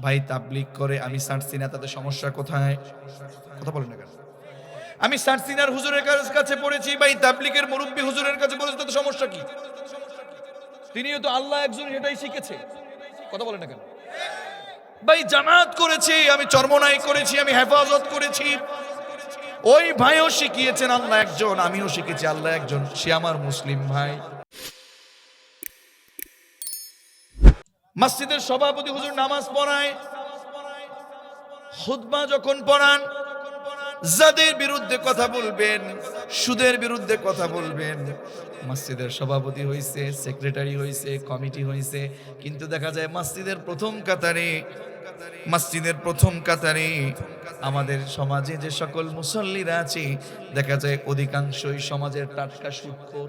ভাই তাবলীগ করে আমি ছাড়ছি না, তাতে সমস্যা কোথায়? কথা বলেন না কেন? আমি সারসিনার হুজুরের কাছে পড়েছি, ভাই তাবলীগের মুরব্বী হুজুরের কাছে পড়েছি, তাতে সমস্যা কি? তিনিও তো আল্লাহ একজন, এটাই শিখেছে। কথা বলেন না কেন? ভাই জামাত করেছি, আমি চরমনাই করেছি, আমি হেফাজত করেছি, ওই ভাইও শিখিয়েছেন আল্লাহ একজন, আমিও শিখেছি আল্লাহ একজন, সে আমার মুসলিম ভাই। মসজিদের সভাপতি হুজুর নামাজ পড়ায়, খুতবা যখন পড়ান, যাদের বিরুদ্ধে কথা বলবেন, সুদের বিরুদ্ধে কথা বলবেন, মসজিদের সভাপতি হইছে, সেক্রেটারি হইছে, কমিটি হইছে, কিন্তু দেখা যায় মসজিদের প্রথম কাতারে আমাদের সমাজে যে সকল মুসল্লিরা আছে, দেখা যায় অধিকাংশই সমাজের টাটকা সুদখোর।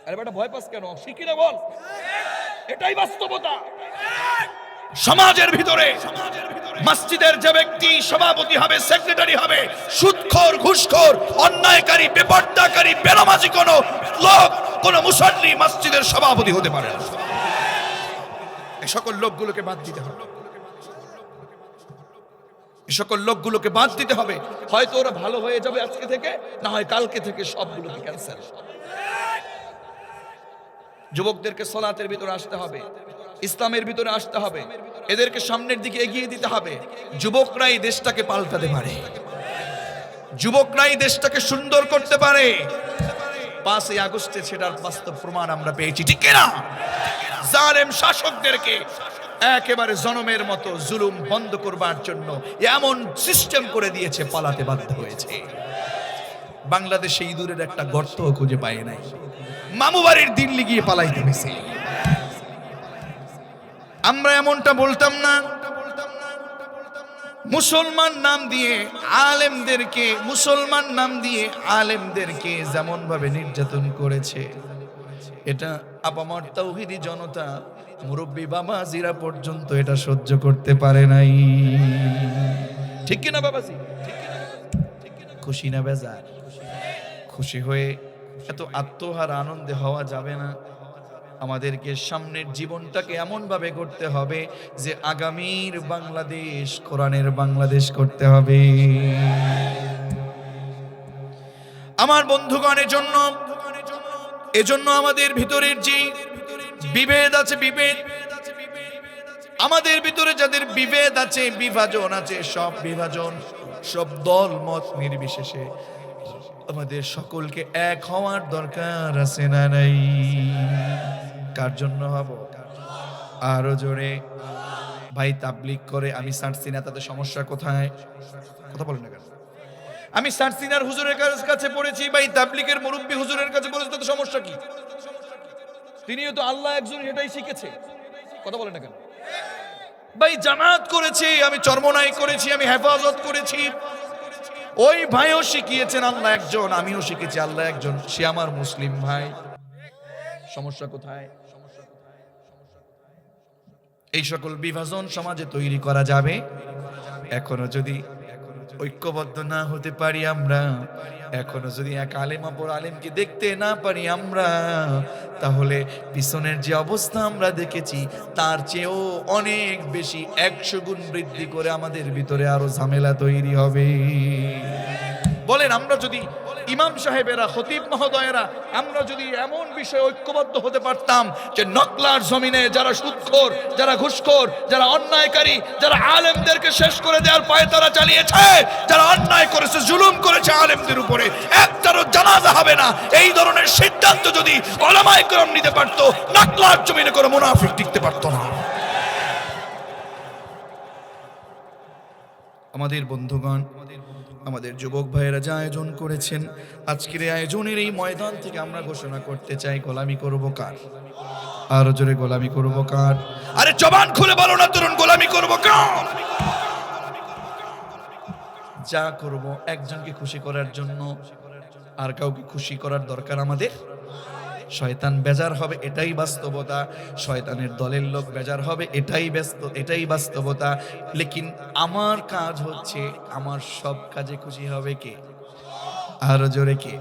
আরে বেটা ভয় পাস কেন? শিখি না বল, এটাই বাস্তবতা। সমাজের ভিতরে মসজিদের যে ব্যক্তি সভাপতি হবে, সেক্রেটারি হবে, সুদখোর, ঘুষখোর, অন্যায়কারী, বেপরদাকারী, বেনামাজি কোন লোক, কোন মুসল্লি মসজিদের সভাপতি হতে পারে না। এই সকল লোকগুলোকে বাদ দিতে হবে, এই সকল লোকগুলোকে বাদ দিতে হবে। হয়তো ওরা ভালো হয়ে যাবে আজকে থেকে, না হয় কালকে থেকে সবগুলোকে ক্যান্সেল। যুবকদেরকে সালাতের ভিতরে আসতে হবে, ইসলামের ভিতরে আসতে হবে, এদেরকে সামনের দিকে এগিয়ে দিতে হবে। যুবকরাই দেশটাকে পাল্টাতে পারে, যুবকরাই দেশটাকে সুন্দর করতে পারে। 5ই আগস্টে সেটার বাস্তব প্রমাণ আমরা পেয়েছি, ঠিক কিনা? জালেম শাসকদেরকে একেবারে জনমের মতো জুলুম বন্ধ করবার জন্য এমন সিস্টেম করে দিয়েছে, পালাতে বাধ্য হয়েছে। বাংলাদেশে ইঁদুরের একটা গর্ত খুঁজে পায় নাই, মামু বাড়ির দিল্লি গিয়ে পালাইতে হয়েছে। আমরা এমনটা বলতাম না। মুসলমান নাম দিয়ে আলেমদেরকে যেমন ভাবে নির্যাতন করেছে, এটা আপামর তাওহীদি জনতা, মুরব্বী বাবাজিরা পর্যন্ত এটা সহ্য করতে পারে নাই। ঠিক কিনা বাবাজি? খুশি না বেজার? খুশি হয়ে এত আত্মহার আনন্দে হওয়া যাবে না। আমাদেরকে সামনের জীবনটাকে এমন ভাবে করতে হবে যে আগামীর বাংলাদেশ কোরআনের বাংলাদেশ করতে হবে। আমার বন্ধুগণের জন্য, এজন্য আমাদের ভিতরের যে বিভেদ আছে, আমাদের ভিতরে যাদের বিভেদ আছে, বিভাজন আছে, সব বিভাজন, সব দল মত নির্বিশেষে আমাদের সকলকে এক হওয়ার দরকার আছে না নাই? কার জন্য হব? আরো জোরে। ভাই তাবলীগ করে আমি ছাড়ছি না, তাতে সমস্যা কোথায়? কথা বলেন না কেন? আমি সারসিনার হুজুরের কাছে পড়েছি, ভাই তাবলীগের মুরব্বী হুজুরের কাছে পড়েছি, তাতে সমস্যা কি? তিনিও তো আল্লাহ একজন, এটাই শিখেছে। কথা বলেন না কেন? ভাই জামাত করেছি, আমি চরমনাই করেছি, আমি হেফাজত করেছি, ওই ভাইও শিখিয়েছেন আল্লাহ একজন, আমিও শিখেছি আল্লাহ একজন, সে আমার মুসলিম ভাই। সমস্যা কোথায়? এই সকল বিভাজন সমাজে তৈরি করা যাবে এখনো যদি ঐক্যবদ্ধ না হতে পারি আমরা, এখনো যদি এক আলেম অপর আলেমকে দেখতে না পারি আমরা, তাহলে পিছনের যে অবস্থা আমরা দেখেছি তার চেয়েও অনেক বেশি 100 গুণ বৃদ্ধি করে আমাদের ভিতরে আরো ঝামেলা তৈরি হবে। বলেন, আমরা যদি ইমাম সাহেবেরা, খতিব মহোদয়েরা, আমরা যদি এমন বিষয়ে ঐক্যবদ্ধ হতে পারতাম যে নকলার জমিনে যারা সুদখোর, যারা ঘুষখোর, যারা অন্যায়কারী, যারা আলেমদেরকে শেষ করে দেওয়ার পায়তারা চালিয়েছে, যারা অন্যায় করেছে, জুলুম করেছে আলেমদের উপরে, একটারও জানাজা হবে না, এই ধরনের সিদ্ধান্ত যদি উলামায়ে কেরাম নিতে পারতো, নকলার জমিনে কোনো মুনাফিক টিকতে পারতো না। আমাদের বন্ধুগণ, আমাদের যুবক ভাইয়েরা যা আয়োজন করেছেন, আজকের আয়োজনের এই ময়দান থেকে আমরা ঘোষণা করতে চাই, গোলামি করব কার? আরো জোরে, গোলামি করব কার? আরে জবান খুলে বলো না তরুণ, গোলামি করব কার? যা করব একজনকে খুশি করার জন্য, আর কাউকে খুশি করার দরকার আমাদের? শয়তান বেজার হবে, এটাই বাস্তবতা। শয়তানের দলের লোক বেজার হবে, এটাই বাস্তবতা। লেকিন আমার কাজ হচ্ছে, আমার সব কাজে খুশি হবে কে? আরো জোরে কে?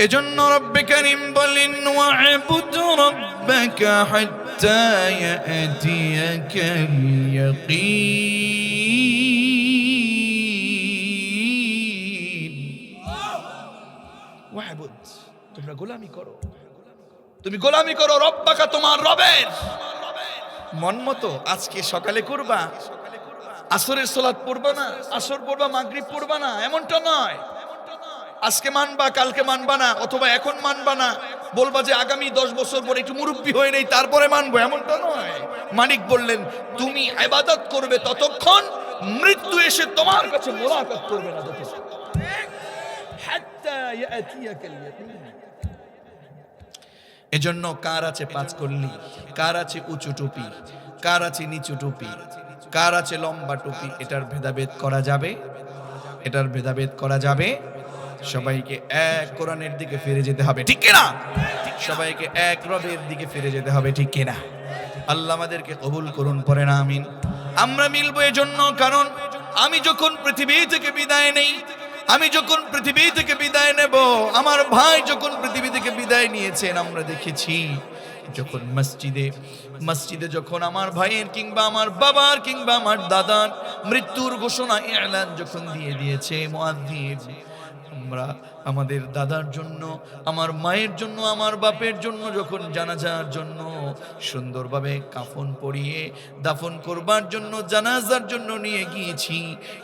এজন্য রব্বে কারীম বলেন ওয়া'বুদ রাব্বাকা হাত্তা ইয়াতিয়াকাল ইয়াকিন। ওয়া'বুদ, তোমরা গোলামি করো, তুমি গোলামি করো রব্বাকা, তোমার রবের মন মতো। আজকে সকালে করবা, আসরের সালাত পড়বা না, আসর পড়বা, মাগরিব পড়বা না, এমনটা নয়। আজকে মানবা, কালকে মানবা না, অথবা এখন মানবা না, বলবা যে আগামী 10 বছর পরে একটু মুরব্বী হয়ে নেই তারপরে মানবো, এমনটা নয়। মালিক বললেন তুমি ইবাদত করবে ততক্ষণ, মৃত্যু এসে তোমার কাছে মোলাকাত করবে না ততক্ষণ। হাত্তা ইয়াতিয়াকাল ইয়াকিন। এজন্য কার আছে 5 কল্লি, কার আছে উঁচু টুপি, কার আছে নিচু টুপি, কার আছে লম্বা টুপি, এটার ভেদাভেদ করা যাবে? এটার ভেদাভেদ করা যাবে? সবাইকে এক কোরআনের দিকে ফিরে যেতে হবে, ঠিক কিনা? সবাইকে এক রবের দিকে ফিরে যেতে হবে, ঠিক কিনা? আল্লাহ আমাদেরকে কবুল করুন, পড়েন আমিন। আমরা মিলবো এজন্য, কারণ আমি যখন পৃথিবী থেকে বিদায় নেই, আমি যখন পৃথিবী থেকে বিদায় নেব, আমার ভাই যখন পৃথিবী থেকে বিদায় নিয়েছেন, আমরা দেখেছি যখন মসজিদে যখন আমার ভাইয়ের কিংবা আমার বাবার কিংবা আমার দাদার মৃত্যুর ঘোষণা এলান যখন দিয়ে দিয়েছে মুয়াজ্জিন, আমরা আমাদের দাদার জন্য, আমার মায়ের জন্য, আমার বাপের জন্য যখন জানাজার জন্য সুন্দরভাবে কাফন পরিয়ে দাফন করবার জন্য জানাজার জন্য নিয়ে গিয়েছি,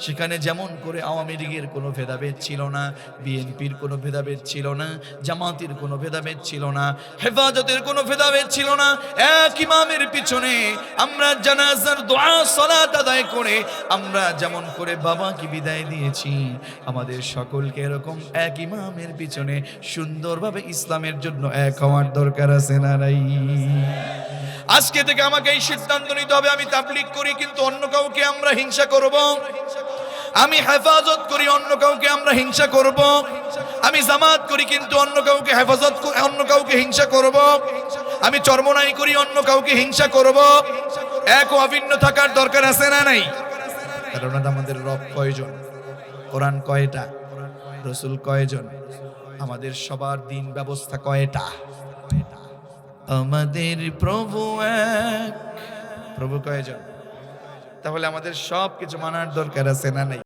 সেখানে যেমন করে আওয়ামী লীগের কোনো ভেদাভেদ ছিল না, বিএনপির কোনো ভেদাভেদ ছিল না, জামাতের কোনো ভেদাভেদ ছিল না, হেফাজতের কোনো ভেদাভেদ ছিল না, এক ইমামের পিছনে আমরা জানাজার দোয়া সালাত আদায় করে আমরা যেমন করে বাবাকে বিদায় দিয়েছি, আমাদের সকলকে এরকম এক ইমামের পিছনে সুন্দরভাবে ইসলামের জন্য এক হওয়ার দরকার আছে না নাই? আজকে থেকে আমাকে এই সিদ্ধান্ত নিতে হবে, আমি তাবলীগ করি কিন্তু অন্য কাউকে আমরা হিংসা করব, আমি হেফাজত করি অন্য কাউকে আমরা হিংসা করব, আমি জামাত করি কিন্তু অন্য কাউকে অন্য কাউকে হিংসা করব, আমি চরমনাই করি অন্য কাউকে হিংসা করব। এক ও অভিন্ন থাকার দরকার আছে না নাই? কারণ আমাদের রব কয়জন, কোরআন কয়টা, রাসূল কয়জন, আমাদের সবার দিন ব্যবস্থা কয়টা? আমাদের প্রভু এক, প্রভু কয়জন? তাহলে আমাদের সব কিছু মানার দরকার আছে না নাই?